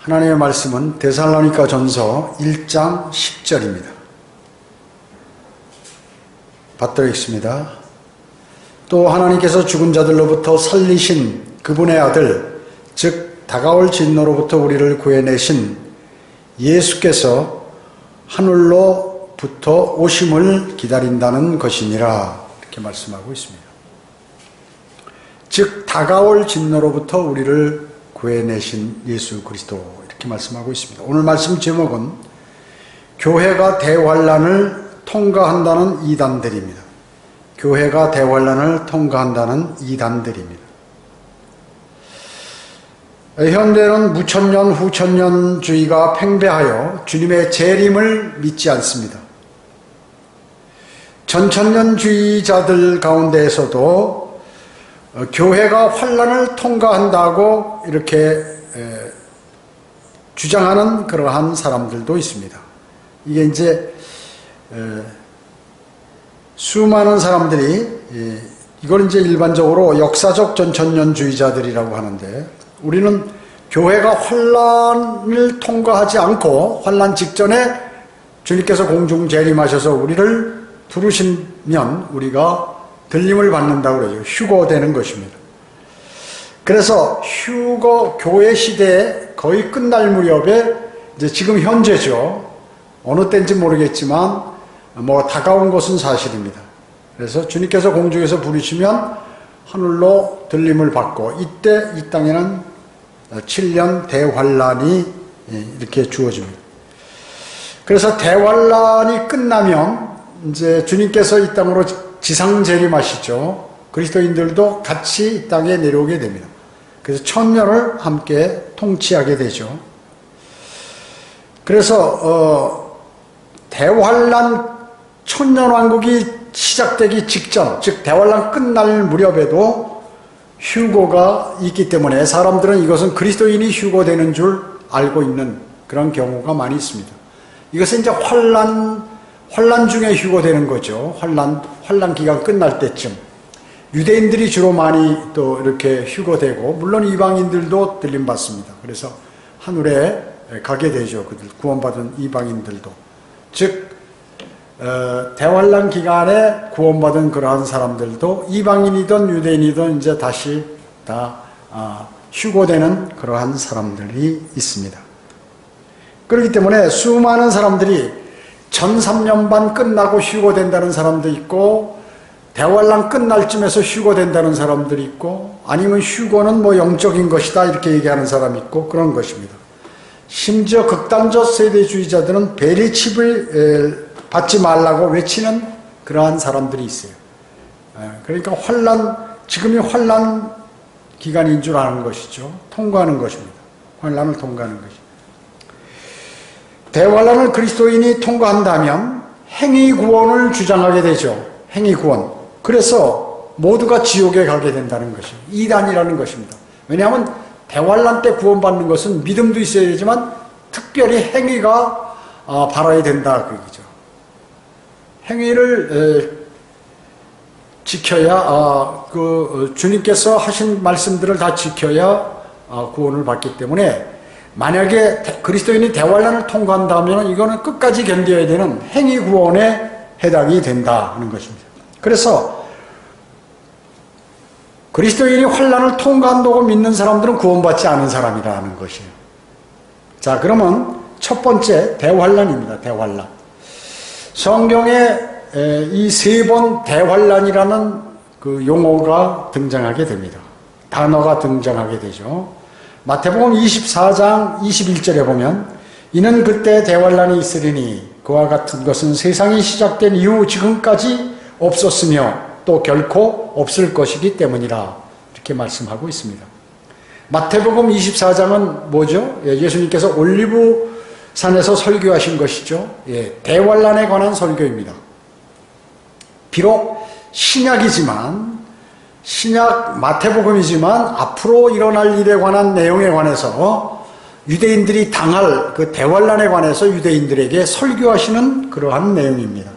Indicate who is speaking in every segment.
Speaker 1: 하나님의 말씀은 데살로니가 전서 1장 10절입니다. 받들어 읽습니다. 또 하나님께서 죽은 자들로부터 살리신 그분의 아들, 즉 다가올 진노로부터 우리를 구해내신 예수께서 하늘로부터 오심을 기다린다는 것이니라. 이렇게 말씀하고 있습니다. 즉 다가올 진노로부터 우리를 구해내신 예수 그리스도, 이렇게 말씀하고 있습니다. 오늘 말씀 제목은 교회가 대환란을 통과한다는 이단들입니다. 교회가 대환란을 통과한다는 이단들입니다. 현대는 무천년 후천년주의가 팽배하여 주님의 재림을 믿지 않습니다. 전천년주의자들 가운데에서도 교회가 환란을 통과한다고 이렇게 주장하는 그러한 사람들도 있습니다. 이게 이제 수많은 사람들이 이걸 이제 일반적으로 역사적 전천년주의자들이라고 하는데, 우리는 교회가 환란을 통과하지 않고 환란 직전에 주님께서 공중 재림하셔서 우리를 부르시면 우리가 들림을 받는다고 그러죠. 휴거되는 것입니다. 그래서 교회 시대에 거의 끝날 무렵에 이제 지금 현재죠. 어느 때인지 모르겠지만 다가온 것은 사실입니다. 그래서 주님께서 공중에서 부르시면 하늘로 들림을 받고, 이때 이 땅에는 7년 대환란이 이렇게 주어집니다. 그래서 대환란이 끝나면 이제 주님께서 이 땅으로 지상 재림하시죠. 그리스도인들도 같이 이 땅에 내려오게 됩니다. 그래서 천년을 함께 통치하게 되죠. 그래서 대환란 천년왕국이 시작되기 직전, 즉 대환란 끝날 무렵에도 휴거가 있기 때문에 사람들은 이것은 그리스도인이 휴거되는 줄 알고 있는 그런 경우가 많이 있습니다. 이것은 이제 환란 중에 휴거되는 거죠. 환란 기간 끝날 때쯤. 유대인들이 주로 많이 또 이렇게 휴거되고, 물론 이방인들도 들림받습니다. 그래서 하늘에 가게 되죠. 그들 구원받은 이방인들도. 즉 대환란 기간에 구원받은 그러한 사람들도 이방인이든 유대인이든 이제 다시 다 휴거되는 그러한 사람들이 있습니다. 그렇기 때문에 수많은 사람들이 전 3년 반 끝나고 휴거된다는 사람도 있고, 대환란 끝날 쯤에서 휴거된다는 사람들이 있고, 아니면 휴거는 영적인 것이다 이렇게 얘기하는 사람이 있고, 그런 것입니다. 심지어 극단적 세대주의자들은 베리칩을 받지 말라고 외치는 그러한 사람들이 있어요. 그러니까 지금이 환란 기간인 줄 아는 것이죠. 통과하는 것입니다. 환란을 통과하는 것입니다. 대환란을 그리스도인이 통과한다면 행위구원을 주장하게 되죠. 행위구원. 그래서 모두가 지옥에 가게 된다는 것입니다. 이단이라는 것입니다. 왜냐하면 대환란 때 구원받는 것은 믿음도 있어야 되지만 특별히 행위가 바라야 된다 그 얘기죠. 행위를 지켜야 주님께서 하신 말씀들을 다 지켜야 구원을 받기 때문에, 만약에 그리스도인이 대환란을 통과한다면 이거는 끝까지 견뎌야 되는 행위 구원에 해당이 된다 하는 것입니다. 그래서 그리스도인이 환란을 통과한다고 믿는 사람들은 구원받지 않은 사람이라는 것이에요. 자, 그러면 첫 번째 대환란입니다. 대환란. 성경에 이 3번 대환란이라는 그 용어가 등장하게 됩니다. 단어가 등장하게 되죠. 마태복음 24장 21절에 보면, 이는 그때 대환란이 있으리니 그와 같은 것은 세상이 시작된 이후 지금까지 없었으며 또 결코 없을 것이기 때문이라, 이렇게 말씀하고 있습니다. 마태복음 24장은 뭐죠? 예수님께서 올리브산에서 설교하신 것이죠. 대환란에 관한 설교입니다. 비록 신약 마태복음이지만 앞으로 일어날 일에 관한 내용에 관해서 유대인들이 당할 그 대환란에 관해서 유대인들에게 설교하시는 그러한 내용입니다.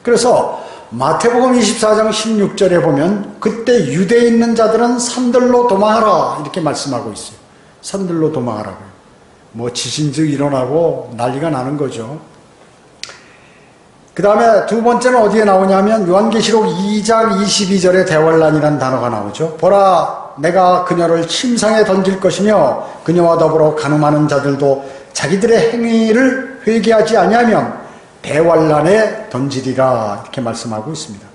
Speaker 1: 그래서 마태복음 24장 16절에 보면 그때 유대에 있는 자들은 산들로 도망하라 이렇게 말씀하고 있어요. 산들로 도망하라고요. 뭐 지진도 일어나고 난리가 나는 거죠. 그 다음에 두 번째는 어디에 나오냐면 요한계시록 2장 22절에 대환란이라는 단어가 나오죠. 보라, 내가 그녀를 침상에 던질 것이며 그녀와 더불어 간음하는 자들도 자기들의 행위를 회개하지 아니하면 대환란에 던지리라, 이렇게 말씀하고 있습니다.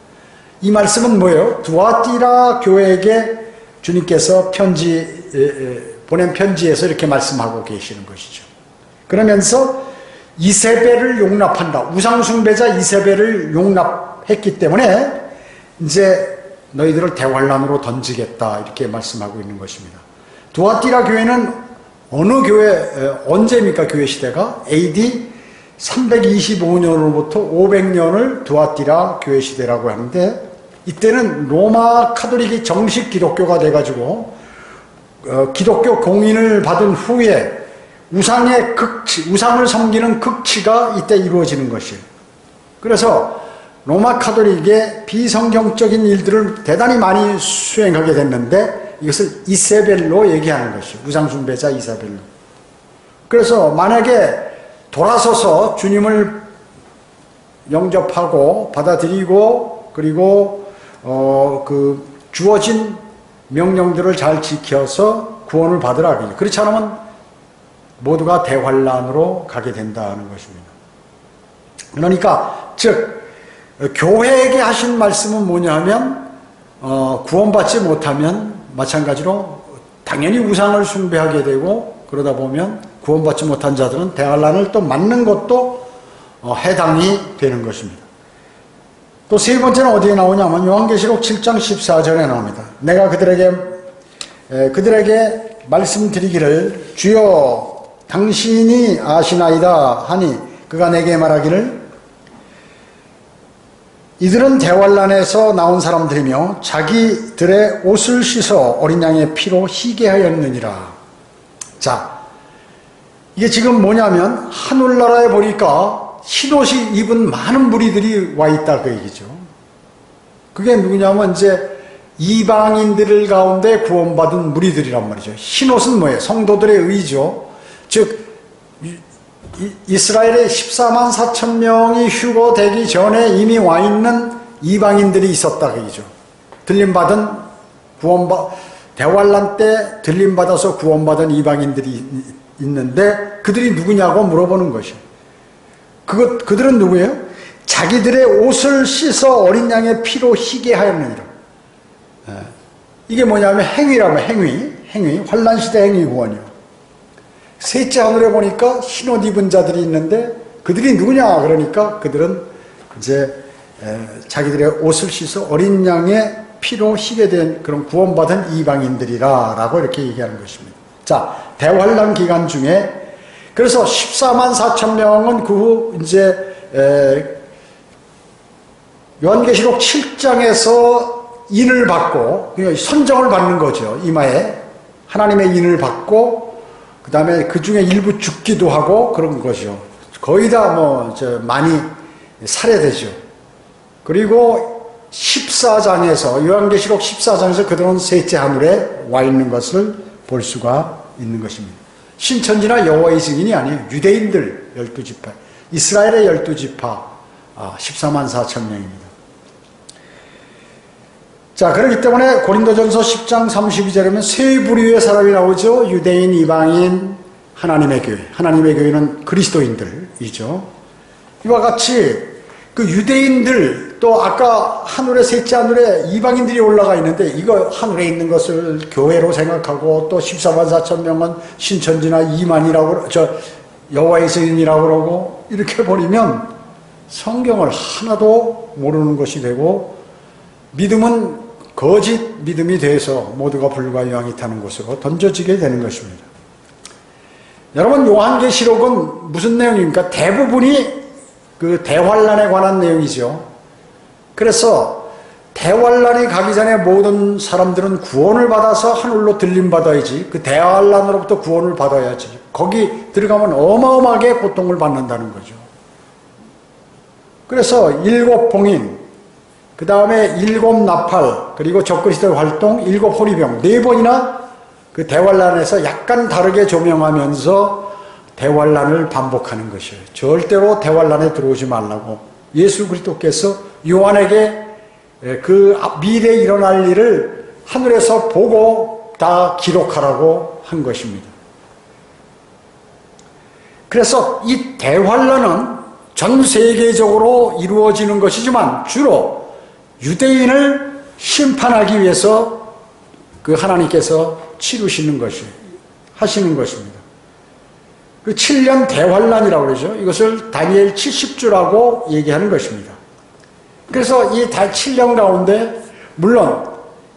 Speaker 1: 이 말씀은 뭐예요? 두아띠라 교회에게 주님께서 보낸 편지에서 이렇게 말씀하고 계시는 것이죠. 그러면서 이세벨을 용납한다. 우상숭배자 이세벨을 용납했기 때문에 이제 너희들을 대환란으로 던지겠다, 이렇게 말씀하고 있는 것입니다. 두아띠라 교회는 어느 교회, 언제입니까? 교회 시대가 AD 325년으로부터 500년을 두아띠라 교회 시대라고 하는데, 이때는 로마 카톨릭이 정식 기독교가 돼가지고 기독교 공인을 받은 후에 우상의 극치, 우상을 섬기는 극치가 이때 이루어지는 것이에요. 그래서 로마 카톨릭의 비성경적인 일들을 대단히 많이 수행하게 됐는데, 이것을 이세벨로 얘기하는 것이에요. 우상숭배자 이세벨로. 그래서 만약에 돌아서서 주님을 영접하고 받아들이고, 그리고 주어진 명령들을 잘 지켜서 구원을 받으라. 그렇지 않으면 모두가 대환란으로 가게 된다는 것입니다. 그러니까 즉 교회에게 하신 말씀은 뭐냐 하면 구원받지 못하면 마찬가지로 당연히 우상을 숭배하게 되고, 그러다 보면 구원받지 못한 자들은 대환란을 또 맞는 것도 해당이 되는 것입니다. 또 세 번째는 어디에 나오냐면 요한계시록 7장 14절에 나옵니다. 내가 그들에게 말씀드리기를 주여 당신이 아시나이다 하니 그가 내게 말하기를 이들은 대환란에서 나온 사람들이며 자기들의 옷을 씻어 어린 양의 피로 희게 하였느니라. 자, 이게 지금 뭐냐면 하늘나라에 보니까 흰옷이 입은 많은 무리들이 와 있다, 그 얘기죠. 그게 누구냐면 이제 이방인들 가운데 구원받은 무리들이란 말이죠. 흰옷은 뭐예요? 성도들의 의죠. 즉 이스라엘의 14만 4천 명이 휴거되기 전에 이미 와 있는 이방인들이 있었다, 그 얘기죠. 대환란 때 들림받아서 구원받은 이방인들이 있는데 그들이 누구냐고 물어보는 것이에요. 그들은 누구예요? 자기들의 옷을 씻어 어린 양의 피로 희게 하였느니라. 이게 뭐냐면 행위라고, 행위, 환란시대 행위 구원이요. 셋째 하늘에 보니까 흰옷 입은 자들이 있는데 그들이 누구냐? 그러니까 그들은 이제 자기들의 옷을 씻어 어린 양의 피로 희게 된 그런 구원받은 이방인들이라 라고 이렇게 얘기하는 것입니다. 자, 대환란 기간 중에 그래서 14만 4천 명은 그 후 이제 요한계시록 7장에서 인을 받고, 그러니까 선정을 받는 거죠. 이마에 하나님의 인을 받고, 그 다음에 그 중에 일부 죽기도 하고 그런 거죠. 거의 다 많이 살해되죠. 그리고 14장에서 요한계시록 14장에서 그들은 셋째 하늘에 와 있는 것을 볼 수가 있는 것입니다. 신천지나 여호와의 증인이 아니에요. 유대인들 12지파, 이스라엘의 12지파 14만 4천 명입니다. 자, 그렇기 때문에 고린도전서 10장 32절에는 세 부류의 사람이 나오죠. 유대인, 이방인, 하나님의 교회. 하나님의 교회는 그리스도인들이죠. 이와 같이 그 유대인들, 또 아까 하늘에 셋째 하늘에 이방인들이 올라가 있는데 이거 하늘에 있는 것을 교회로 생각하고, 또 14만 4천 명은 신천지나 이만이라고, 여호와의 증인이라고 그러고, 이렇게 버리면 성경을 하나도 모르는 것이 되고, 믿음은 거짓 믿음이 돼서 모두가 불과 유황이 타는 곳으로 던져지게 되는 것입니다. 여러분, 요한계시록은 무슨 내용입니까? 대부분이 그 대환란에 관한 내용이죠. 그래서 대환란이 가기 전에 모든 사람들은 구원을 받아서 하늘로 들림받아야지, 그 대환란으로부터 구원을 받아야지, 거기 들어가면 어마어마하게 고통을 받는다는 거죠. 그래서 7 봉인, 그 다음에 7 나팔, 그리고 적그리스도의 활동, 7 호리병, 4번이나 그 대환란에서 약간 다르게 조명하면서 대환란을 반복하는 것이에요. 절대로 대환란에 들어오지 말라고 예수 그리스도께서 요한에게 그 미래에 일어날 일을 하늘에서 보고 다 기록하라고 한 것입니다. 그래서 이 대환란은 전 세계적으로 이루어지는 것이지만 주로 유대인을 심판하기 위해서 그 하나님께서 치르시는 하시는 것입니다. 그 7년 대환란이라고 그러죠. 이것을 다니엘 70주라고 얘기하는 것입니다. 그래서 이 7년 가운데 물론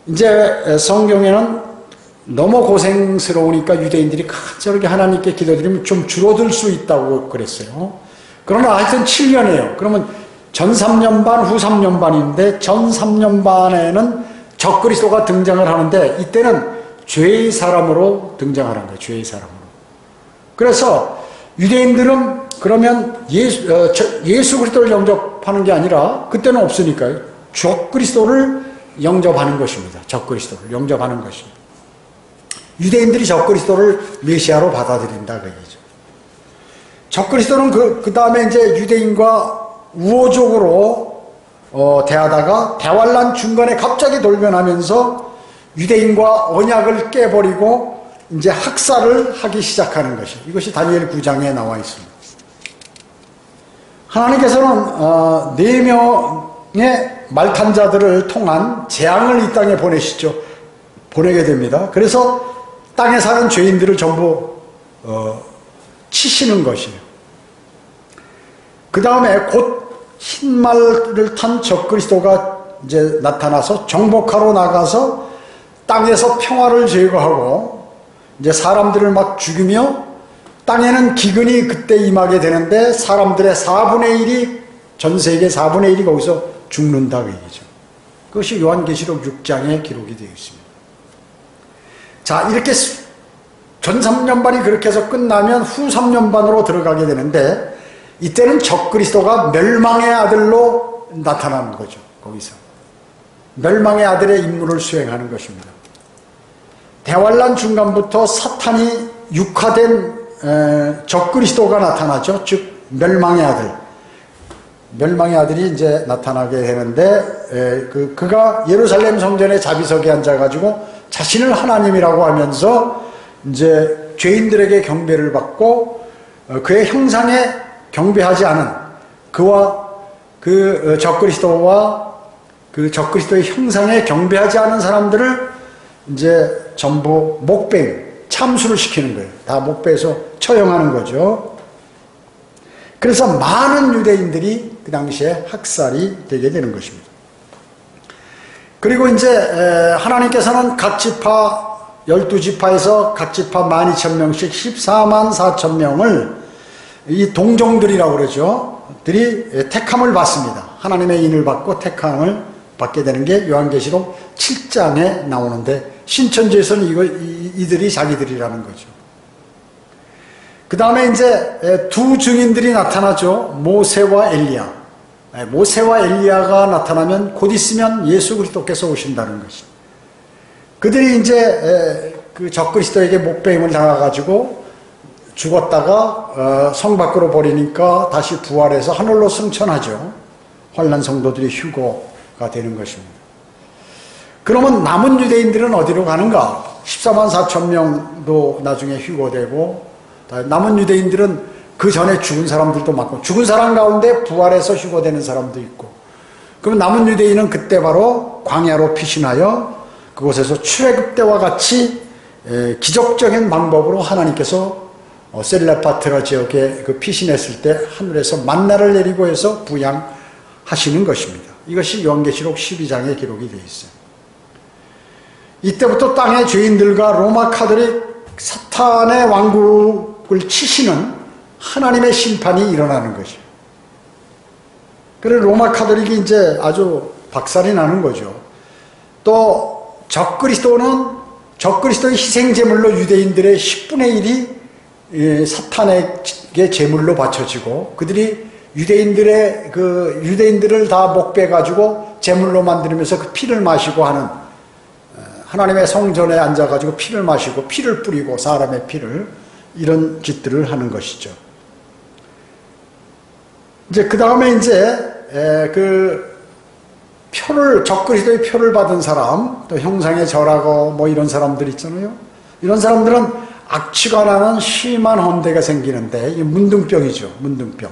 Speaker 1: 이제 성경에는 너무 고생스러우니까 유대인들이 간절하게 하나님께 기도드리면 좀 줄어들 수 있다고 그랬어요. 그러나 하여튼 7년이에요. 그러면 전 3년 반, 후 3년 반인데 전 3년 반에는 적그리스도가 등장을 하는데 이때는 죄의 사람으로 등장하는 거예요. 죄의 사람으로. 그래서 유대인들은 그러면 예수 그리스도를 영접하는 게 아니라 그때는 없으니까요. 적그리스도를 영접하는 것입니다. 적그리스도를 영접하는 것입니다. 유대인들이 적그리스도를 메시아로 받아들인다 그 얘기죠. 적그리스도는 그 다음에 이제 유대인과 우호적으로 대하다가 대환란 중간에 갑자기 돌변하면서 유대인과 언약을 깨버리고 이제 학살을 하기 시작하는 것이 이것이 다니엘 9장에 나와 있습니다. 하나님께서는 4명의 말탄자들을 통한 재앙을 이 땅에 보내게 됩니다. 그래서 땅에 사는 죄인들을 전부 치시는 것이에요. 그 다음에 곧 흰말을 탄 적그리스도가 이제 나타나서 정복하러 나가서 땅에서 평화를 제거하고 이제 사람들을 막 죽이며 땅에는 기근이 그때 임하게 되는데 사람들의 4분의 1이 전 세계 4분의 1이 거기서 죽는다 그 얘기죠. 그것이 요한계시록 6장에 기록이 되어 있습니다. 자, 이렇게 전 3년 반이 그렇게 해서 끝나면 후 3년 반으로 들어가게 되는데 이때는 적그리스도가 멸망의 아들로 나타나는 거죠. 거기서 멸망의 아들의 임무를 수행하는 것입니다. 대환란 중간부터 사탄이 육화된 적그리스도가 나타나죠. 즉 멸망의 아들. 멸망의 아들이 이제 나타나게 되는데 그가 예루살렘 성전의 자비석에 앉아가지고 자신을 하나님이라고 하면서 이제 죄인들에게 경배를 받고 그의 형상에 경배하지 않은 그와 그 적그리스도와 그 적그리스도의 형상에 경배하지 않은 사람들을 이제 전부 목배, 참수를 시키는 거예요. 다 목배에서 처형하는 거죠. 그래서 많은 유대인들이 그 당시에 학살이 되게 되는 것입니다. 그리고 이제 하나님께서는 각 지파 12지파에서 각 지파 12,000명씩 14만 4천 명을 이 동종들이라고 그러죠. 들이 택함을 받습니다. 하나님의 인을 받고 택함을 받게 되는 게 요한계시록 7장에 나오는데 신천지에서는 이들이 자기들이라는 거죠. 그 다음에 이제 두 증인들이 나타나죠. 모세와 엘리야. 모세와 엘리야가 나타나면 곧 있으면 예수 그리스도께서 오신다는 것이. 그들이 이제 그 적그리스도에게 목배임을 당해가지고 죽었다가 성 밖으로 버리니까 다시 부활해서 하늘로 승천하죠. 환난 성도들이 휴거가 되는 것입니다. 그러면 남은 유대인들은 어디로 가는가? 14만 4천 명도 나중에 휴거되고 남은 유대인들은 그 전에 죽은 사람들도 많고 죽은 사람 가운데 부활해서 휴거되는 사람도 있고 그럼 남은 유대인은 그때 바로 광야로 피신하여 그곳에서 출애굽 때와 같이 기적적인 방법으로 하나님께서 셀레파트라 지역에 그 피신했을 때 하늘에서 만나를 내리고 해서 부양하시는 것입니다. 이것이 요한계시록 12장에 기록이 되어 있어요. 이때부터 땅의 죄인들과 로마 카톨릭 사탄의 왕국을 치시는 하나님의 심판이 일어나는 것이에요. 그래서 로마 카톨릭이 이제 아주 박살이 나는 거죠. 또 적그리스도의 희생제물로 유대인들의 10분의 1이 사탄에게 제물로 바쳐지고 그들이 유대인들을 다 목배 가지고 제물로 만들면서 그 피를 마시고 하는 하나님의 성전에 앉아가지고 피를 마시고 피를 뿌리고 사람의 피를 이런 짓들을 하는 것이죠. 이제 그 다음에 이제 그 표를 적그리스도의 표를 받은 사람, 또 형상에 절하고 뭐 이런 사람들 있잖아요. 이런 사람들은 악취가 나는 심한 혼대가 생기는데 이게 문둥병이죠. 문둥병.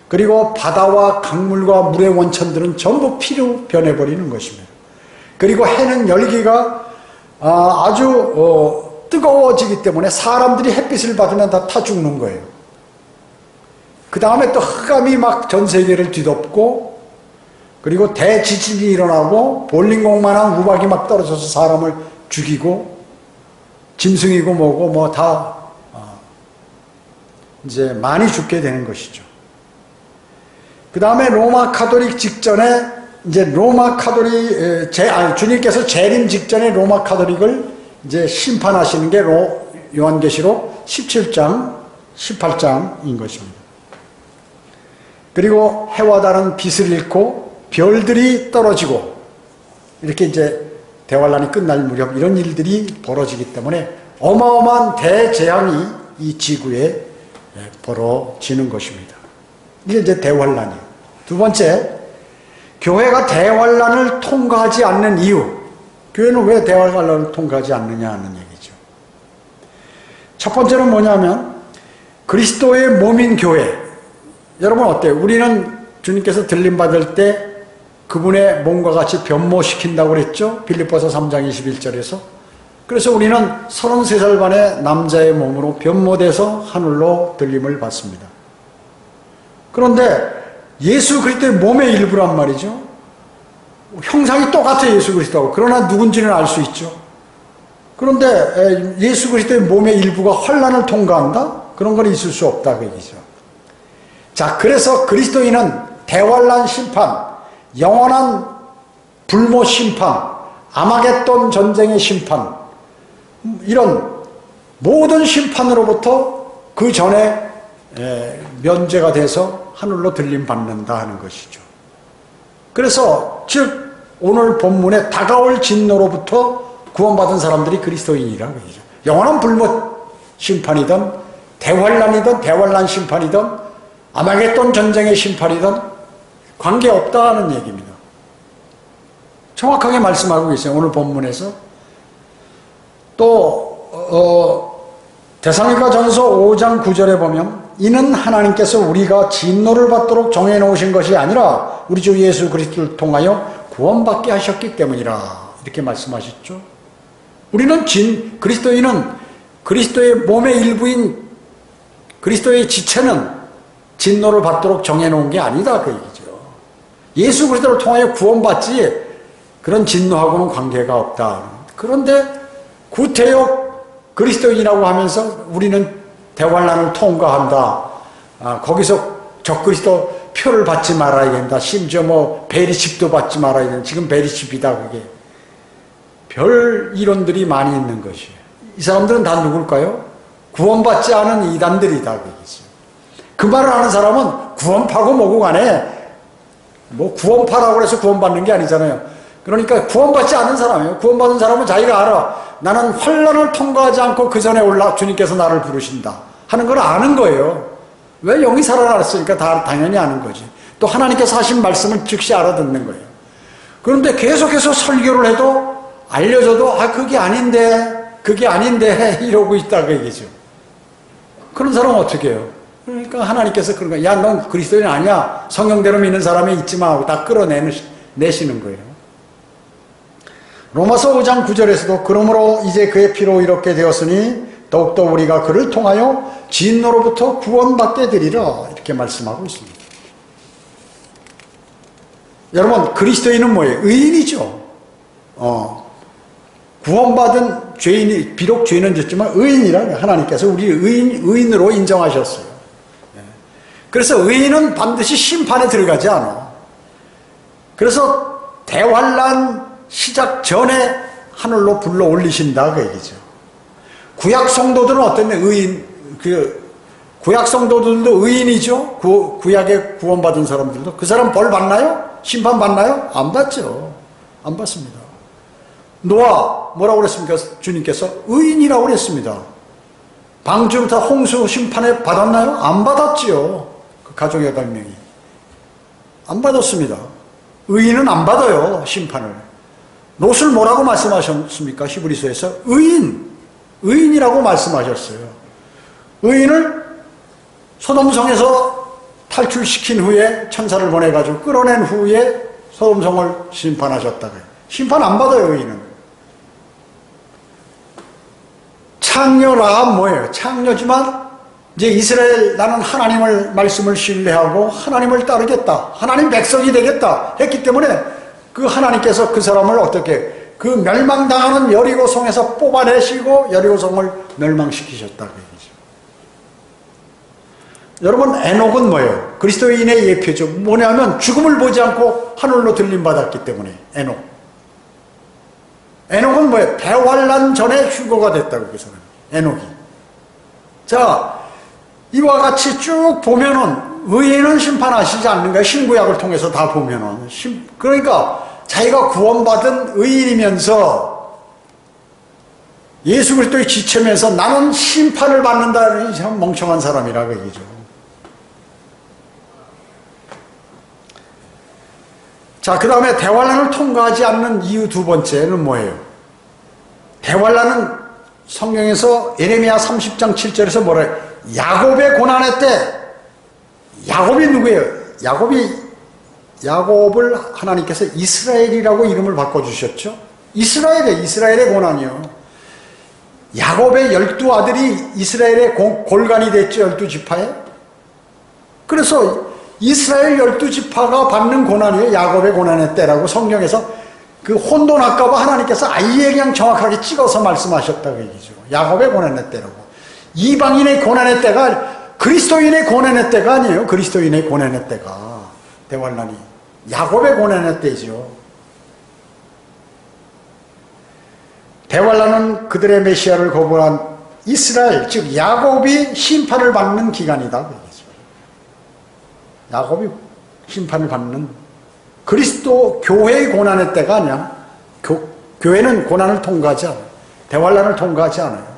Speaker 1: 그리고 바다와 강물과 물의 원천들은 전부 피로 변해버리는 것입니다. 그리고 해는 열기가 아주 뜨거워지기 때문에 사람들이 햇빛을 받으면 다 타 죽는 거예요. 그 다음에 또 흑암이 막 전 세계를 뒤덮고, 그리고 대지진이 일어나고 볼링공만한 우박이 막 떨어져서 사람을 죽이고 짐승이고 뭐고 뭐 다 이제 많이 죽게 되는 것이죠. 그 다음에 로마 카톨릭 직전에 이제 로마 카톨릭 주님께서 재림 직전에 로마 카톨릭을 이제 심판하시는 게 요한계시록 17장, 18장인 것입니다. 그리고 해와 달은 빛을 잃고 별들이 떨어지고 이렇게 이제 대환란이 끝날 무렵 이런 일들이 벌어지기 때문에 어마어마한 대재앙이 이 지구에 벌어지는 것입니다. 이게 이제 대환란이에요. 두 번째, 교회가 대환란을 통과하지 않는 이유. 교회는 왜 대환란을 통과하지 않느냐 하는 얘기죠. 첫 번째는 뭐냐면 그리스도의 몸인 교회. 여러분 어때요? 우리는 주님께서 들림받을 때 그분의 몸과 같이 변모시킨다고 그랬죠? 빌립보서 3장 21절에서. 그래서 우리는 33살 반의 남자의 몸으로 변모돼서 하늘로 들림을 받습니다. 그런데 예수 그리스도의 몸의 일부란 말이죠. 형상이 똑같아요, 예수 그리스도하고. 그러나 누군지는 알 수 있죠. 그런데 예수 그리스도의 몸의 일부가 환란을 통과한다? 그런 건 있을 수 없다 그 얘기죠. 자, 그래서 그리스도인은 대환란 심판, 영원한 불모 심판, 아마겟돈 전쟁의 심판, 이런 모든 심판으로부터 그 전에 면제가 돼서 하늘로 들림받는다 하는 것이죠. 그래서 즉 오늘 본문에 다가올 진노로부터 구원받은 사람들이 그리스도인이라고 얘기죠. 영원한 불모 심판이든 대환란이든 대환란 심판이든 아마겟돈 전쟁의 심판이든 관계없다 하는 얘기입니다. 정확하게 말씀하고 계세요. 오늘 본문에서. 또 데살로니가 전서 5장 9절에 보면 이는 하나님께서 우리가 진노를 받도록 정해놓으신 것이 아니라 우리 주 예수 그리스도를 통하여 구원받게 하셨기 때문이라 이렇게 말씀하셨죠. 우리는 그리스도인은 그리스도의 몸의 일부인 그리스도의 지체는 진노를 받도록 정해놓은 게 아니다 그 얘기죠. 예수 그리스도를 통하여 구원받지 그런 진노하고는 관계가 없다. 그런데 구태여 그리스도인이라고 하면서 우리는 대환란을 통과한다. 거기서 적그리스도 표를 받지 말아야 된다. 심지어 뭐 베리칩도 받지 말아야 된다. 지금 베리칩이다 그게. 별 이론들이 많이 있는 것이에요. 이 사람들은 다 누굴까요? 구원받지 않은 이단들이다 그 얘기죠. 그 말을 하는 사람은 구원파고 뭐고 간에 뭐 구원파라고 해서 구원받는 게 아니잖아요. 그러니까 구원받지 않은 사람이에요. 구원받은 사람은 자기가 알아. 나는 환란을 통과하지 않고 그 전에 주님께서 나를 부르신다 하는 걸 아는 거예요. 왜 영이 살아났으니까 당연히 아는 거지. 또 하나님께서 하신 말씀을 즉시 알아듣는 거예요. 그런데 계속해서 설교를 해도 알려줘도 그게 아닌데 이러고 있다 그 얘기죠. 그런 사람은 어떻게 해요? 그러니까 하나님께서 그런 거야. 야, 넌 그리스도인 아니야. 성경대로 믿는 사람이 있지 마 하고 다 끌어내시는 거예요. 로마서 5장 9절에서도 그러므로 이제 그의 피로 이렇게 되었으니 더욱더 우리가 그를 통하여 진노로부터 구원받게 되리라 이렇게 말씀하고 있습니다. 여러분 그리스도인은 뭐예요? 의인이죠. 구원받은 죄인이 비록 죄는 졌지만 의인이라 하나님께서 우리 의인으로 인정하셨어요. 그래서 의인은 반드시 심판에 들어가지 않아. 그래서 대환란 시작 전에 하늘로 불러 올리신다 그 얘기죠. 구약 성도들은 어땠냐? 구약 성도들도 의인이죠. 구약에 구원받은 사람들도. 그 사람 벌 받나요? 심판 받나요? 안 받죠. 안 받습니다. 노아 뭐라고 그랬습니까? 주님께서 의인이라고 그랬습니다. 방주부터 홍수 심판에 받았나요? 안 받았지요. 그 가족 8명이. 안 받았습니다. 의인은 안 받아요, 심판을. 롯을 뭐라고 말씀하셨습니까? 히브리서에서 의인이라고 말씀하셨어요. 의인을 소돔성에서 탈출시킨 후에 천사를 보내가지고 끌어낸 후에 소돔성을 심판하셨다고요. 심판 안 받아요, 의인은. 창녀 라합 뭐예요? 창녀지만 이제 이스라엘 나는 하나님을 말씀을 신뢰하고 하나님을 따르겠다. 하나님 백성이 되겠다 했기 때문에 그 하나님께서 그 사람을 어떻게 그 멸망당하는 여리고성에서 뽑아내시고 여리고성을 멸망시키셨다고 얘기죠. 여러분 에녹은 뭐예요? 그리스도인의 예표죠. 뭐냐면 죽음을 보지 않고 하늘로 들림받았기 때문에 에녹은 뭐예요? 대환란 전에 휴거가 됐다고 그 사람 에녹이. 자, 이와 같이 쭉 보면은 의인은 심판하시지 않는 거예요. 신구약을 통해서 다 보면은. 그러니까 자기가 구원받은 의인이면서 예수 그리스도의 지체면서 나는 심판을 받는다는 참 멍청한 사람이라고 얘기죠. 자, 그 다음에 대환란을 통과하지 않는 이유 두 번째는 뭐예요? 대환란은 성경에서 예레미야 30장 7절에서 뭐라 해요? 야곱의 고난의 때. 야곱이 누구예요? 야곱을 하나님께서 이스라엘이라고 이름을 바꿔주셨죠. 이스라엘의 고난이요. 야곱의 12아들이 이스라엘의 골간이 됐죠. 12지파에. 그래서 이스라엘 12지파가 받는 고난이에요. 야곱의 고난의 때라고 성경에서 그 혼돈할까봐 하나님께서 아예 그냥 정확하게 찍어서 말씀하셨다고 얘기죠. 야곱의 고난의 때라고. 이방인의 고난의 때가 그리스도인의 고난의 때가 아니에요. 그리스도인의 고난의 때가 대환란이 야곱의 고난의 때죠. 대환란은 그들의 메시아를 거부한 이스라엘 즉 야곱이 심판을 받는 기간이다 그 얘기죠. 야곱이 심판을 받는 그리스도 교회의 고난의 때가 아니야. 교회는 고난을 통과하지 않아요. 대환란을 통과하지 않아요.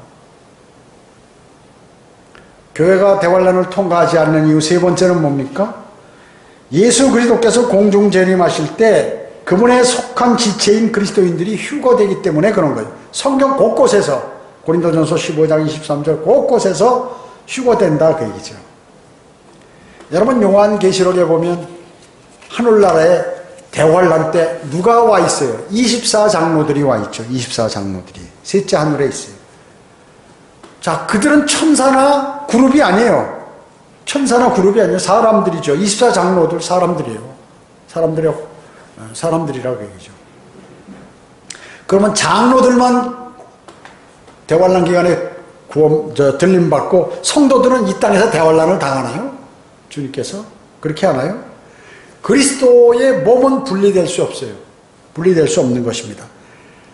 Speaker 1: 교회가 대환란을 통과하지 않는 이유 세 번째는 뭡니까? 예수 그리스도께서 공중 재림하실 때 그분에 속한 지체인 그리스도인들이 휴거되기 때문에 그런 거예요. 성경 곳곳에서 고린도전서 15장 23절 곳곳에서 휴거된다 그 얘기죠. 여러분 요한계시록에 보면 하늘나라에 대환란 때 누가 와 있어요? 24장로들이 와 있죠. 24장로들이 셋째 하늘에 있어요. 자, 그들은 천사나 그룹이 아니에요. 천사나 그룹이 아니에요. 사람들이죠. 24장로들 사람들이에요. 사람들이라고 얘기죠. 그러면 장로들만 대환란 기간에 들림받고 성도들은 이 땅에서 대환란을 당하나요? 주님께서 그렇게 하나요? 그리스도의 몸은 분리될 수 없어요. 분리될 수 없는 것입니다.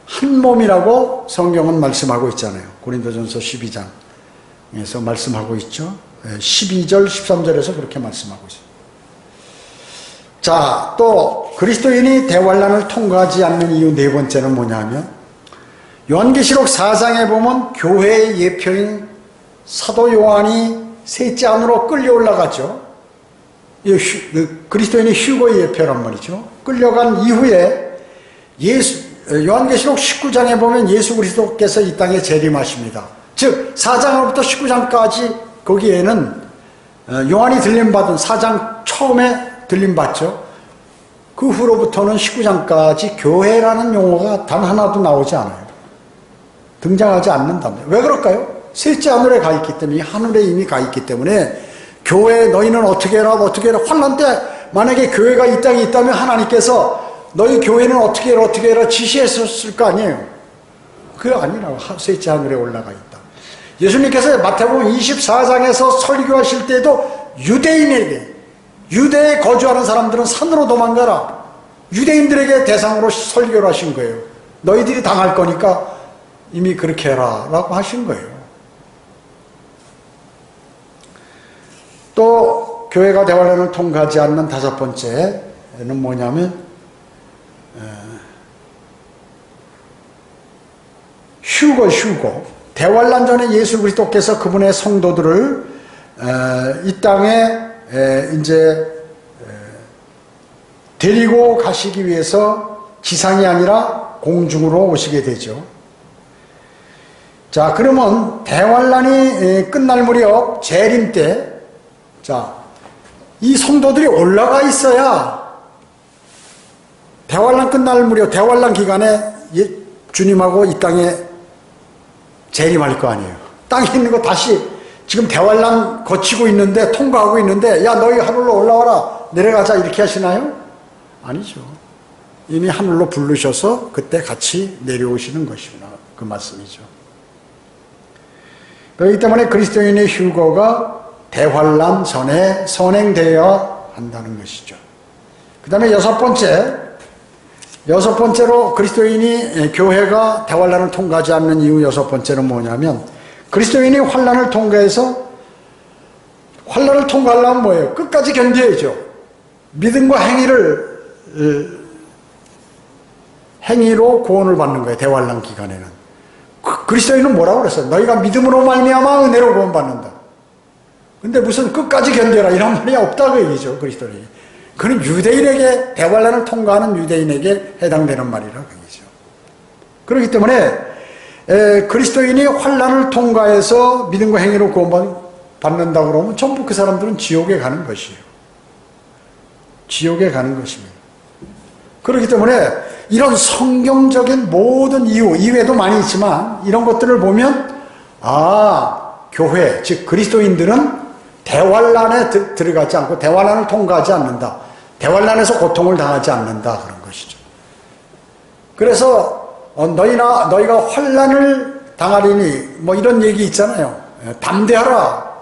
Speaker 1: 한 몸이라고 성경은 말씀하고 있잖아요. 고린도전서 12장에서 말씀하고 있죠. 12절 13절에서 그렇게 말씀하고 있어요. 자, 또 그리스도인이 대환란을 통과하지 않는 이유 네 번째는 뭐냐면 요한계시록 4장에 보면 교회의 예표인 사도 요한이 셋째 안으로 끌려 올라가죠. 그리스도인의 휴거의 예표란 말이죠. 끌려간 이후에 요한계시록 19장에 보면 예수 그리스도께서 이 땅에 재림하십니다. 즉 4장부터 19장까지 거기에는 요한이 들림받은 4장 처음에 들림받죠. 그 후로부터는 19장까지 교회라는 용어가 단 하나도 나오지 않아요. 등장하지 않는답니다. 왜 그럴까요? 셋째 하늘에 가 있기 때문에, 하늘에 이미 가 있기 때문에 교회 너희는 어떻게 해라 환란 때 만약에 교회가 이 땅에 있다면 하나님께서 너희 교회는 어떻게 해라 지시했었을 거 아니에요. 그게 아니라고. 셋째 하늘에 올라가 있다. 예수님께서 마태복음 24장에서 설교하실 때도 유대인에게, 유대에 거주하는 사람들은 산으로 도망가라, 유대인들에게 대상으로 설교를 하신 거예요. 너희들이 당할 거니까 이미 그렇게 해라 라고 하신 거예요. 또 교회가 대환란을 통과하지 않는 다섯 번째는 뭐냐면 휴거. 대환란 전에 예수 그리스도께서 그분의 성도들을 이 땅에 이제 데리고 가시기 위해서 지상이 아니라 공중으로 오시게 되죠. 자, 그러면 대환란이 끝날 무렵 재림 때, 자, 이 성도들이 올라가 있어야 대환란 끝날 무렵, 대환란 기간에 주님하고 이 땅에 재림할 거 아니에요. 땅에 있는 거 다시 지금 대환란 거치고 있는데, 통과하고 있는데, 야, 너희 하늘로 올라와라, 내려가자, 이렇게 하시나요? 아니죠. 이미 하늘로 부르셔서 그때 같이 내려오시는 것이구나, 그 말씀이죠. 그렇기 때문에 그리스도인의 휴거가 대환란 전에 선행되어야 한다는 것이죠. 그 다음에 여섯 번째로 그리스도인이 교회가 대환란을 통과하지 않는 이유 여섯 번째는 뭐냐면, 그리스도인이 환란을 통과해서, 환란을 통과하려면 뭐예요? 끝까지 견뎌야죠. 믿음과 행위로 구원을 받는 거예요. 대환란 기간에는. 그리스도인은 뭐라고 그랬어요? 너희가 믿음으로 말미암아 은혜로 구원받는다. 근데 무슨 끝까지 견뎌라 이런 말이 없다고 얘기죠. 그리스도인이. 그는 유대인에게, 대환란을 통과하는 유대인에게 해당되는 말이라고 얘기죠. 그렇기 때문에 그리스도인이 환란을 통과해서 믿음과 행위로 구원받는다고 그러면 전부 그 사람들은 지옥에 가는 것이에요. 지옥에 가는 것입니다. 그렇기 때문에 이런 성경적인 모든 이유, 이외에도 많이 있지만 이런 것들을 보면, 교회, 즉 그리스도인들은 대환란에 들어가지 않고 대환란을 통과하지 않는다. 대환란에서 고통을 당하지 않는다, 그런 것이죠. 그래서 너희가 환란을 당하리니 뭐 이런 얘기 있잖아요. 담대하라.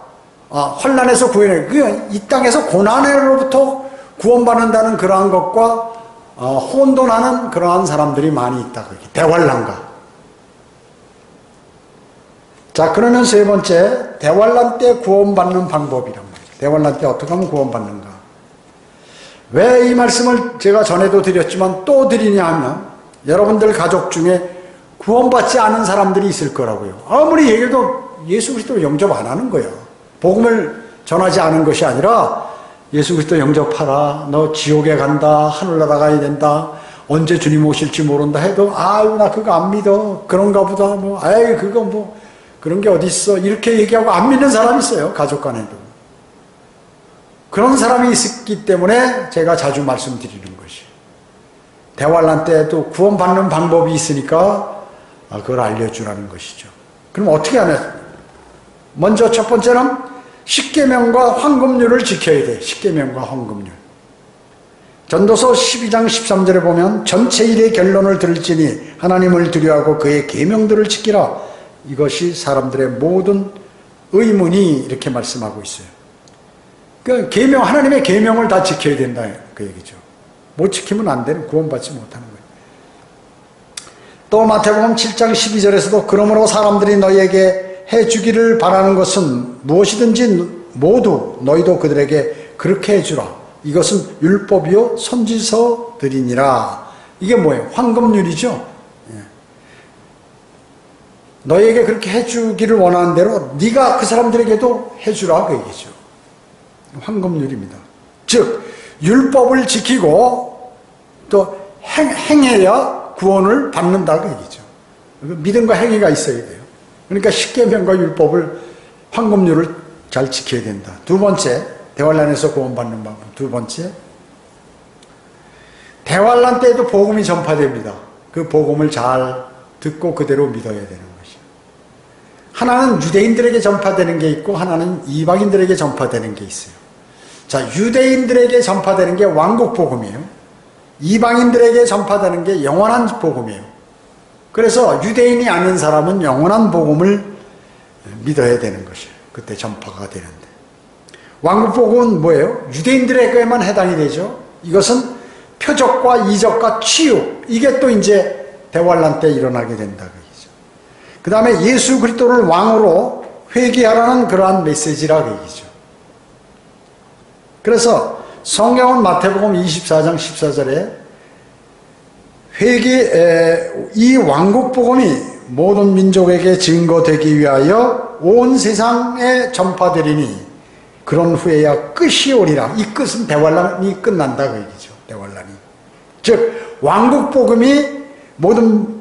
Speaker 1: 환란에서 구원해. 이 땅에서 고난으로부터 구원받는다는 그러한 것과 혼돈하는 그러한 사람들이 많이 있다. 대환란과. 자, 그러면 세 번째, 대환란 때 구원받는 방법이란 말이에요. 대환란 때 어떻게 하면 구원받는가? 왜 이 말씀을 제가 전에도 드렸지만 또 드리냐 하면, 여러분들 가족 중에 구원받지 않은 사람들이 있을 거라고요. 아무리 얘기해도 예수 그리스도를 영접 안 하는 거예요. 복음을 전하지 않은 것이 아니라 예수 그리스도 영접하라, 너 지옥에 간다, 하늘나라 가야 된다, 언제 주님 오실지 모른다 해도 아유 나 그거 안 믿어, 그런가 보다, 뭐 아이 그거 뭐 그런 게 어디 있어, 이렇게 얘기하고 안 믿는 사람이 있어요. 가족 간에도. 그런 사람이 있기 때문에 제가 자주 말씀드리는 것이, 대환란 때에도 구원받는 방법이 있으니까 그걸 알려주라는 것이죠. 그럼 어떻게 하냐? 먼저 첫 번째는 십계명과 황금률을 지켜야 돼. 십계명과 황금률. 전도서 12장 13절에 보면 전체 일의 결론을 들을지니 하나님을 두려워하고 그의 계명들을 지키라. 이것이 사람들의 모든 의문이, 이렇게 말씀하고 있어요. 그러니까 계명, 하나님의 계명을 다 지켜야 된다, 그 얘기죠. 못 지키면 안 되는, 구원받지 못하는 거예요. 또 마태복음 7장 12절에서도 그러므로 사람들이 너희에게 해주기를 바라는 것은 무엇이든지 모두 너희도 그들에게 그렇게 해주라. 이것은 율법이요 선지서들이니라. 이게 뭐예요? 황금률이죠. 너희에게 그렇게 해주기를 원하는 대로 네가 그 사람들에게도 해주라, 그 얘기죠. 황금률입니다. 즉 율법을 지키고 또 행해야 구원을 받는다, 그 얘기죠. 믿음과 행위가 있어야 돼요. 그러니까 십계명과 율법을, 황금률을 잘 지켜야 된다. 두 번째, 대환란에서 구원받는 방법. 두 번째, 대환란 때에도 복음이 전파됩니다. 그 복음을 잘 듣고 그대로 믿어야 되는 것이에요. 하나는 유대인들에게 전파되는 게 있고 하나는 이방인들에게 전파되는 게 있어요. 자, 유대인들에게 전파되는 게 왕국 복음이에요. 이방인들에게 전파되는 게 영원한 복음이에요. 그래서 유대인이 아닌 사람은 영원한 복음을 믿어야 되는 것이에요. 그때 전파가 되는데. 왕국 복음은 뭐예요? 유대인들에게만 해당이 되죠. 이것은 표적과 이적과 치유, 이게 또 이제 대환란 때 일어나게 된다, 그얘기죠. 그 다음에 예수 그리스도를 왕으로 회개하라는 그러한 메시지라, 얘기죠. 그래서 성경은 마태복음 24장 14절에 이 왕국 복음이 모든 민족에게 증거되기 위하여 온 세상에 전파되리니 그런 후에야 끝이 오리라. 이 끝은 대환란이 끝난다 그 얘기죠. 대환란이. 즉 왕국 복음이 모든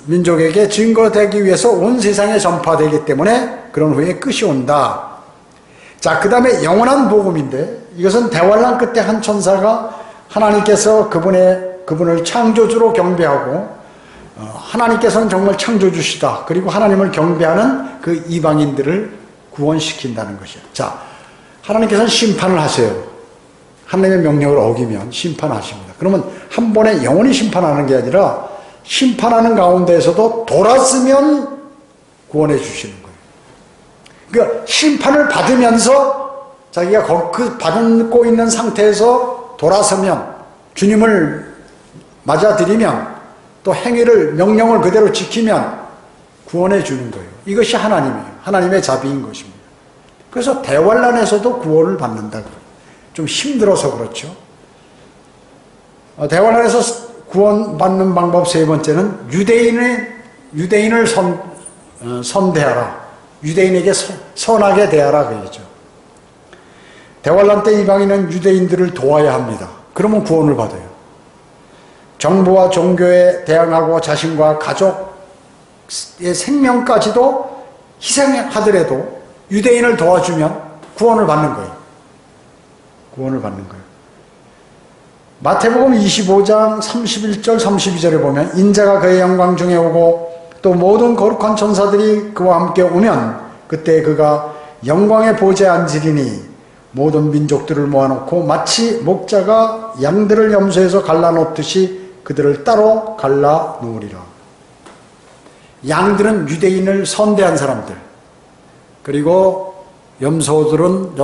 Speaker 1: 민족에게 증거되기 위해서 온 세상에 전파되기 때문에 그런 후에 끝이 온다. 자, 그 다음에 영원한 복음인데 이것은 대환란 끝에 한 천사가 하나님께서 그분을 창조주로 경배하고 하나님께서는 정말 창조주시다. 그리고 하나님을 경배하는 그 이방인들을 구원시킨다는 것이에요. 자, 하나님께서는 심판을 하세요. 하나님의 명령을 어기면 심판하십니다. 그러면 한 번에 영원히 심판하는 게 아니라 심판하는 가운데에서도 돌았으면 구원해 주시는 거예요. 그러니까 심판을 받으면서 자기가 그 받고 있는 상태에서 돌아서면 주님을 맞아들이면 또 행위를 명령을 그대로 지키면 구원해 주는 거예요. 이것이 하나님이에요. 하나님의 자비인 것입니다. 그래서 대환란에서도 구원을 받는다. 좀 힘들어서 그렇죠. 대환란에서 구원받는 방법 세 번째는 유대인을 선대하라. 유대인에게 선하게 대하라 그러죠. 대환란 때 이방인은 유대인들을 도와야 합니다. 그러면 구원을 받아요. 정부와 종교에 대항하고 자신과 가족의 생명까지도 희생하더라도 유대인을 도와주면 구원을 받는 거예요. 구원을 받는 거예요. 마태복음 25장 31절 32절에 보면 인자가 그의 영광 중에 오고 또 모든 거룩한 천사들이 그와 함께 오면 그때 그가 영광의 보좌에 앉으리니 모든 민족들을 모아놓고 마치 목자가 양들을 염소에서 갈라놓듯이 그들을 따로 갈라놓으리라. 양들은 유대인을 선대한 사람들, 그리고 염소들은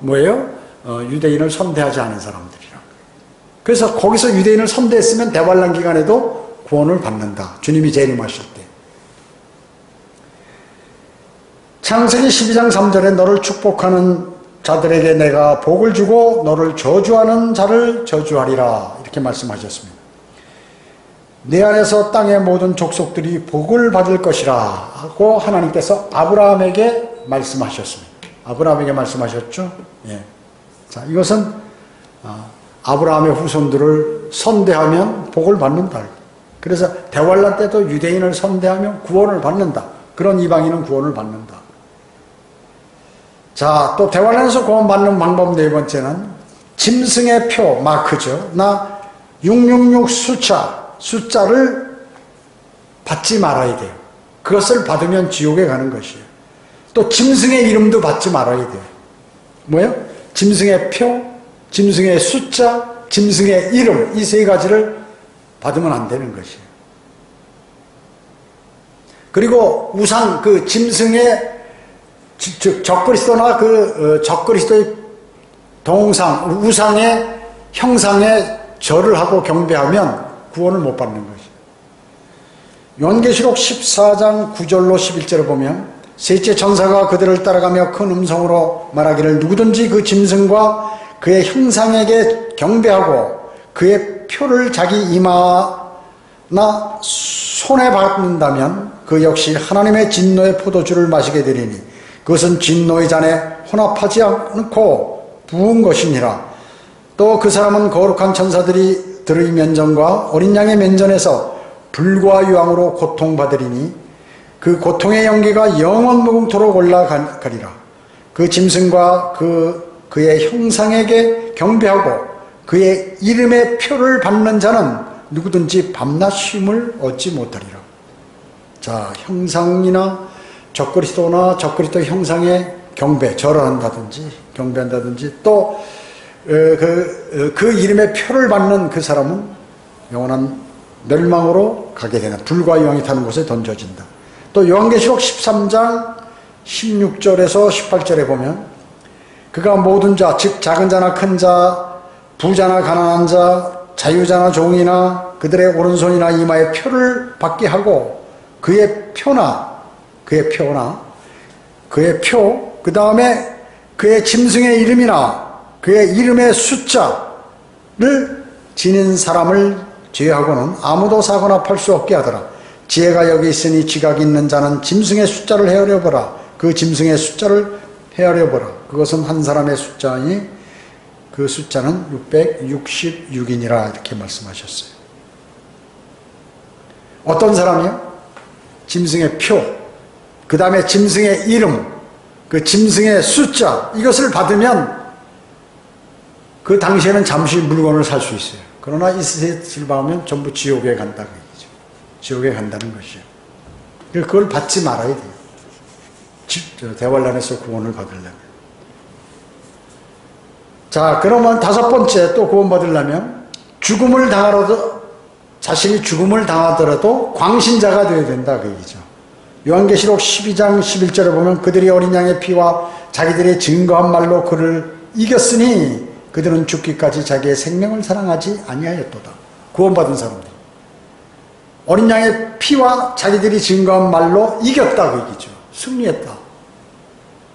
Speaker 1: 뭐예요? 유대인을 선대하지 않은 사람들이라. 그래서 거기서 유대인을 선대했으면 대환란 기간에도 구원을 받는다. 주님이 재림하실 때. 창세기 12장 3절에 너를 축복하는 자들에게 내가 복을 주고 너를 저주하는 자를 저주하리라. 이렇게 말씀하셨습니다. 내 안에서 땅의 모든 족속들이 복을 받을 것이라 하고 하나님께서 아브라함에게 말씀하셨습니다. 아브라함에게 말씀하셨죠? 예. 자, 이것은 아브라함의 후손들을 선대하면 복을 받는다. 그래서 대환란 때도 유대인을 선대하면 구원을 받는다. 그런 이방인은 구원을 받는다. 자, 또 대환란에서 구원받는 방법 네 번째는 짐승의 표, 마크죠. 나 666 숫자를 받지 말아야 돼요. 그것을 받으면 지옥에 가는 것이에요. 또 짐승의 이름도 받지 말아야 돼요. 뭐예요? 짐승의 표, 짐승의 숫자, 짐승의 이름, 이 세 가지를 받으면 안 되는 것이에요. 그리고 우상, 그 짐승의 즉 적그리스도나 적그리스도의 동상, 우상의 형상에 절을 하고 경배하면 구원을 못 받는 것이에요. 요한계시록 14장 9절로 11절을 보면 셋째 천사가 그들을 따라가며 큰 음성으로 말하기를 누구든지 그 짐승과 그의 형상에게 경배하고 그의 표를 자기 이마나 손에 받는다면 그 역시 하나님의 진노의 포도주를 마시게 되리니 그것은 진노의 잔에 혼합하지 않고 부은 것이니라. 또 그 사람은 거룩한 천사들이 들의 면전과 어린 양의 면전에서 불과 유황으로 고통받으리니 그 고통의 연기가 영원 무궁토록 올라가리라. 그 짐승과 그의 형상에게 경배하고 그의 이름의 표를 받는 자는 누구든지 밤낮 쉼을 얻지 못하리라. 자, 형상이나 적그리스도나 적그리스도 형상에 절을 한다든지 경배한다든지 또 그 이름의 표를 받는 그 사람은 영원한 멸망으로 가게 되는 불과 유황이 타는 곳에 던져진다. 또 요한계시록 13장 16절에서 18절에 보면 그가 모든 자, 즉 작은 자나 큰 자, 부자나 가난한 자, 자유자나 종이나 그들의 오른손이나 이마에 표를 받게 하고 그의 표, 그 다음에 그의 짐승의 이름이나 그의 이름의 숫자를 지닌 사람을 죄하고는 아무도 사거나 팔 수 없게 하더라. 지혜가 여기 있으니 지각이 있는 자는 짐승의 숫자를 헤아려 보라. 그 짐승의 숫자를 헤아려 보라. 그것은 한 사람의 숫자니 그 숫자는 666이니라 이렇게 말씀하셨어요. 어떤 사람이요? 짐승의 표, 그 다음에 짐승의 이름, 그 짐승의 숫자, 이것을 받으면 그 당시에는 잠시 물건을 살 수 있어요. 그러나 이 셋을 받으면 전부 지옥에 간다는 얘기죠. 지옥에 간다는 것이요. 그걸 받지 말아야 돼요. 대환란에서 구원을 받으려면. 자, 그러면 다섯 번째 또 구원받으려면 죽음을 당하더라도, 자신이 죽음을 당하더라도 광신자가 되어야 된다 그 얘기죠. 요한계시록 12장 11절에 보면 그들이 어린 양의 피와 자기들의 증거한 말로 그를 이겼으니 그들은 죽기까지 자기의 생명을 사랑하지 아니하였도다. 구원받은 사람들. 어린 양의 피와 자기들이 증거한 말로 이겼다 그 얘기죠. 승리했다.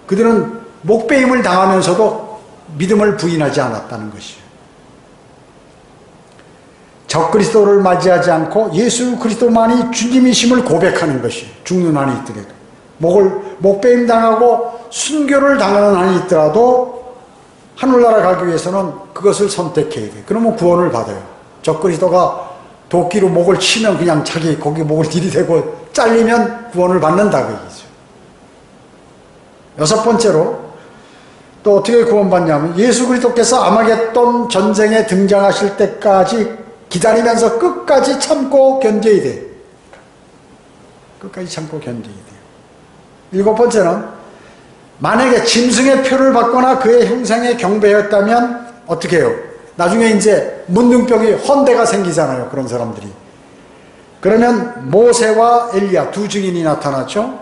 Speaker 1: 그들은 목배임을 당하면서도 믿음을 부인하지 않았다는 것이에요. 적그리스도를 맞이하지 않고 예수 그리스도만이 주님이심을 고백하는 것이 죽는 한이 있더라도 목배임 당하고 순교를 당하는 한이 있더라도 하늘나라 가기 위해서는 그것을 선택해야 돼. 그러면 구원을 받아요. 적그리스도가 도끼로 목을 치면 그냥 자기 거기 목을 들이대고 잘리면 구원을 받는다 그 얘기죠. 여섯 번째로 또 어떻게 구원받냐면 예수 그리스도께서 아마겟돈 전쟁에 등장하실 때까지 기다리면서 끝까지 참고 견뎌야 돼. 끝까지 참고 견뎌야 돼요. 일곱 번째는 만약에 짐승의 표를 받거나 그의 형상에 경배했다면 어떻게 해요? 나중에 이제 문둥병이 헌대가 생기잖아요. 그런 사람들이. 그러면 모세와 엘리야 두 증인이 나타났죠.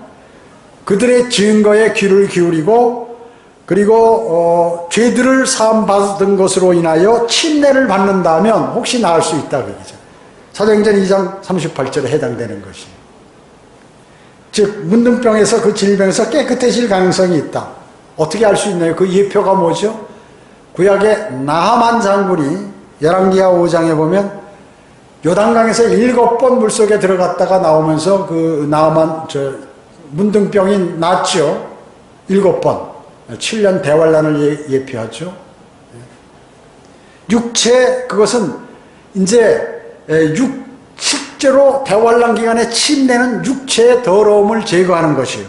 Speaker 1: 그들의 증거에 귀를 기울이고 그리고 죄들을 사함받은 것으로 인하여 침례를 받는다면 혹시 나을 수 있다 그 얘기죠. 사도행전 2장 38절에 해당되는 것이. 즉 문둥병에서 그 질병에서 깨끗해질 가능성이 있다. 어떻게 알 수 있나요? 그 예표가 뭐죠? 구약의 나하만 장군이 열왕기하 5장에 보면 요단강에서 7번 물속에 들어갔다가 나오면서 그 나하만 문둥병이 낫죠. 7번. 7년 대환란을 예표하죠. 육체 그것은 이제 실제로 대환란 기간에 침례는 육체의 더러움을 제거하는 것이에요.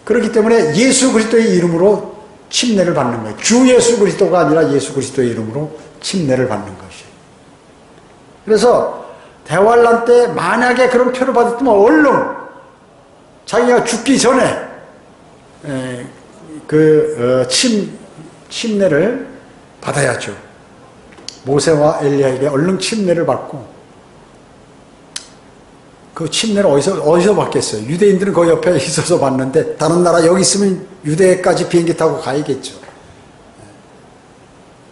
Speaker 1: 그렇기 때문에 예수 그리스도의 이름으로 침례를 받는 거예요. 주 예수 그리스도가 아니라 예수 그리스도의 이름으로 침례를 받는 것이에요. 그래서 대환란 때 만약에 그런 표를 받았으면 얼른 자기가 죽기 전에 침례를 받아야죠. 모세와 엘리야에게 얼른 침례를 받고 그 침례를 어디서 받겠어요? 유대인들은 그 옆에 있어서 받는데 다른 나라 여기 있으면 유대까지 비행기 타고 가야겠죠.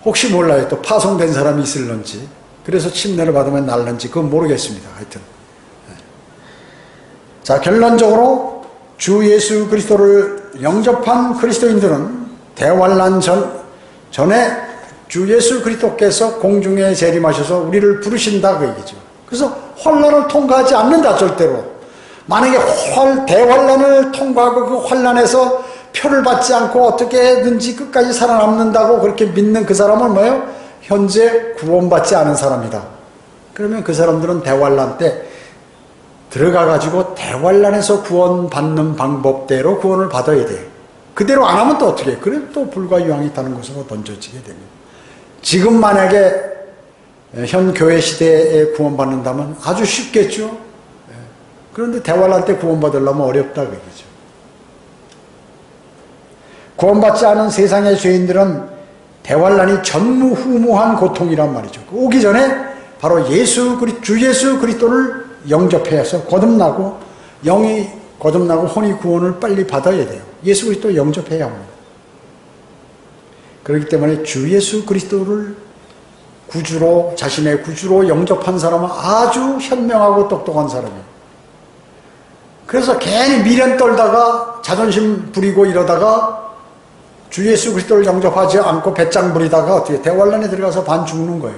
Speaker 1: 혹시 몰라요. 또 파송된 사람이 있을런지. 그래서 침례를 받으면 날는지 그건 모르겠습니다. 하여튼. 자, 결론적으로 주 예수 그리스도를 영접한 그리스도인들은 대환란 전에 주 예수 그리스도께서 공중에 재림하셔서 우리를 부르신다 그 얘기죠. 그래서 환란을 통과하지 않는다 절대로. 만약에 대환란을 통과하고 그 환란에서 표를 받지 않고 어떻게든지 끝까지 살아남는다고 그렇게 믿는 그 사람은 뭐예요? 현재 구원받지 않은 사람이다. 그러면 그 사람들은 대환란 때 들어가가지고 대환란에서 구원받는 방법대로 구원을 받아야 돼요. 그대로 안 하면 또 어떻게 해요? 그래 또 불과 유황이 타는 곳으로 던져지게 됩니다. 지금 만약에 현 교회 시대에 구원받는다면 아주 쉽겠죠. 그런데 대환란 때 구원받으려면 어렵다 그 얘기죠. 구원받지 않은 세상의 죄인들은 대환란이 전무후무한 고통이란 말이죠. 오기 전에 바로 주 예수 그리스도를 영접해서 거듭나고 영이 거듭나고 혼이 구원을 빨리 받아야 돼요. 예수 그리스도 영접해야 합니다. 그렇기 때문에 주 예수 그리스도를 자신의 구주로 영접한 사람은 아주 현명하고 똑똑한 사람이에요. 그래서 괜히 미련 떨다가 자존심 부리고 이러다가 주 예수 그리스도를 영접하지 않고 배짱 부리다가 어떻게 대환란에 들어가서 반 죽는 거예요.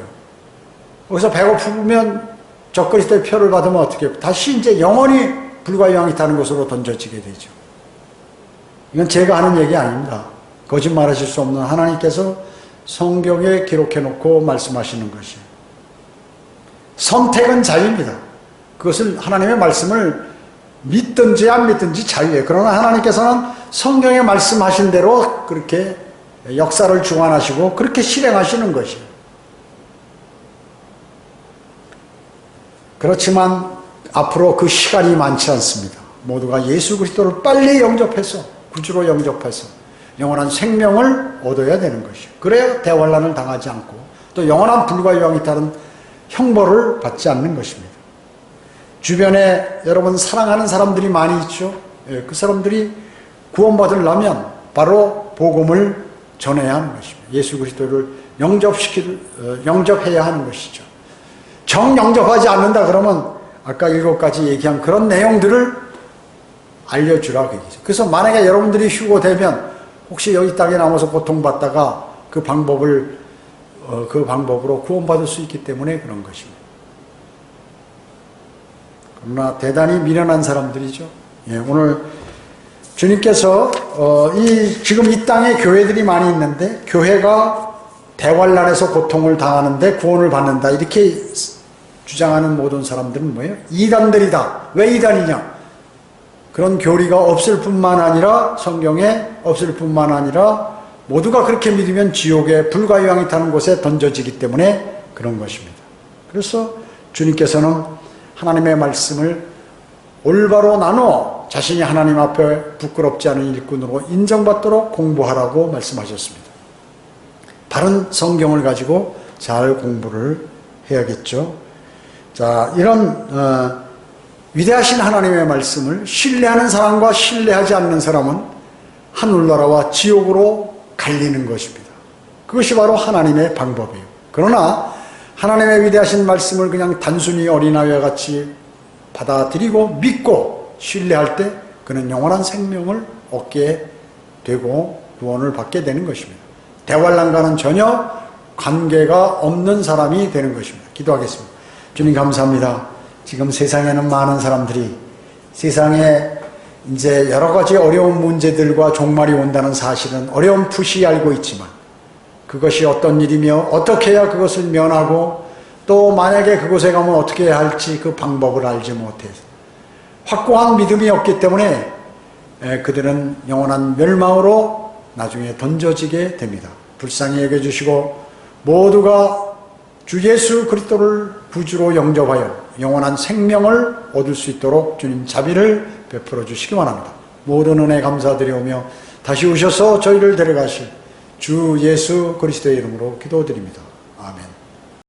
Speaker 1: 거기서 배고프면 적그리스도의 표를 받으면 어떻게 해요? 다시 이제 영원히 불과 유황이 타는 곳으로 던져지게 되죠. 이건 제가 하는 얘기 아닙니다. 거짓말하실 수 없는 하나님께서 성경에 기록해 놓고 말씀하시는 것이에요. 선택은 자유입니다. 그것을 하나님의 말씀을 믿든지 안 믿든지 자유예요. 그러나 하나님께서는 성경에 말씀하신 대로 그렇게 역사를 주관하시고 그렇게 실행하시는 것이에요. 그렇지만 앞으로 그 시간이 많지 않습니다. 모두가 예수 그리스도를 빨리 영접해서 구주로 영접해서 영원한 생명을 얻어야 되는 것이에요. 그래야 대환란을 당하지 않고 또 영원한 불과 유황이 따른 형벌을 받지 않는 것입니다. 주변에 여러분 사랑하는 사람들이 많이 있죠. 그 사람들이 구원받으려면 바로 복음을 전해야 하는 것입니다. 예수 그리스도를 영접해야 하는 것이죠. 정영접하지 않는다 그러면 아까 7가지 얘기한 그런 내용들을 알려주라 그 얘기죠. 그래서 만약에 여러분들이 휴고되면 혹시 여기 땅에 남아서 고통받다가 그 방법으로 구원받을 수 있기 때문에 그런 것입니다. 그러나 대단히 미련한 사람들이죠. 예, 오늘 주님께서 지금 이 땅에 교회들이 많이 있는데 교회가 대환란에서 고통을 당하는데 구원을 받는다 이렇게 주장하는 모든 사람들은 뭐예요? 이단들이다. 왜 이단이냐? 그런 교리가 없을 뿐만 아니라 성경에 없을 뿐만 아니라 모두가 그렇게 믿으면 지옥에 불과 유황이 타는 곳에 던져지기 때문에 그런 것입니다. 그래서 주님께서는 하나님의 말씀을 올바로 나누어 자신이 하나님 앞에 부끄럽지 않은 일꾼으로 인정받도록 공부하라고 말씀하셨습니다. 바른 성경을 가지고 잘 공부를 해야겠죠. 자, 이런 위대하신 하나님의 말씀을 신뢰하는 사람과 신뢰하지 않는 사람은 하늘나라와 지옥으로 갈리는 것입니다. 그것이 바로 하나님의 방법이에요. 그러나 하나님의 위대하신 말씀을 그냥 단순히 어린아이와 같이 받아들이고 믿고 신뢰할 때 그는 영원한 생명을 얻게 되고 구원을 받게 되는 것입니다. 대환란과는 전혀 관계가 없는 사람이 되는 것입니다. 기도하겠습니다. 주님 감사합니다. 지금 세상에는 많은 사람들이 세상에 이제 여러 가지 어려운 문제들과 종말이 온다는 사실은 어렴풋이 알고 있지만 그것이 어떤 일이며 어떻게 해야 그것을 면하고 또 만약에 그곳에 가면 어떻게 해야 할지 그 방법을 알지 못해서 확고한 믿음이 없기 때문에 그들은 영원한 멸망으로 나중에 던져지게 됩니다. 불쌍히 여겨주시고 모두가 주 예수 그리스도를 구주로 영접하여 영원한 생명을 얻을 수 있도록 주님 자비를 베풀어 주시기 바랍니다. 모든 은혜 감사드리오며 다시 오셔서 저희를 데려가실 주 예수 그리스도의 이름으로 기도드립니다. 아멘.